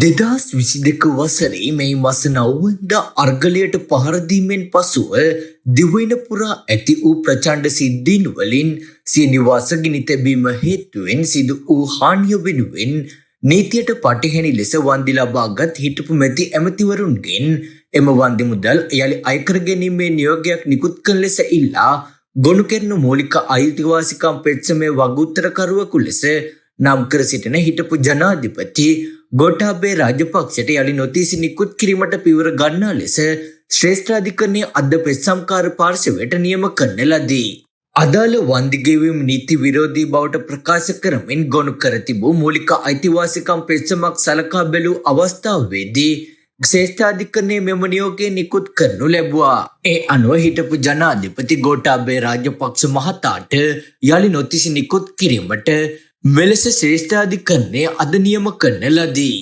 දෙදස් විසිදක වසරේ මේ මස 9 අර්ගලයට පහරදීමෙන් පසුව දිවයින පුරා ඇති වූ ප්‍රචණ්ඩ සිද්ධීන් වලින් සිය නිවාස ගිනි තැබීම හේතුවෙන් සිදු වූ හානිය වෙනුවෙන් නීතියට පටිහැනි ලෙස වන්දි ලබාගත් හිටපු මැති ඇමතිවරුන්ගෙන් එම වන්දි මුදල් යළි අය කර ගැනීමේ නියෝගයක් නිකුත් කළ ලෙස ඉල්ලා ගොනු කෙරෙන මූලික අයිතිවාසිකම් පෙත්සමේ වගඋත්තරකරුවෙකු ලෙස නම් කර සිටින හිටපු ජනාධිපති ගෝඨාභය රාජපක්ෂට යළි නොතීසි නිකුත් කිරීමට පියවර ගන්නා ලෙස ශ්‍රේෂ්ඨ අධිකරණයේ අද පෙත්සම්කාර පාර්ශවයට නියම කරන ලදී. අදාළ වන්දි ගෙවීම නීති විරෝධී බවට ප්‍රකාශ කරමින් ගොනු කර තිබූ මූලික අයිතිවාසිකම් පෙත්සමක් සලකා බැලූ අවස්ථාවේදී ශ්‍රේෂ්ඨ අධිකරණයේ මෙම නියෝගය නිකුත් කරනු ලැබුවා. ඒ අනුව හිටපු ජනාධිපති ගෝඨාභය රාජපක්ෂ මහතාට යළි නොතීසි නිකුත් කිරීමට මෙලෙස ශ්‍රේෂ්ඨාධිකරණය අද නියම කරන ලදී.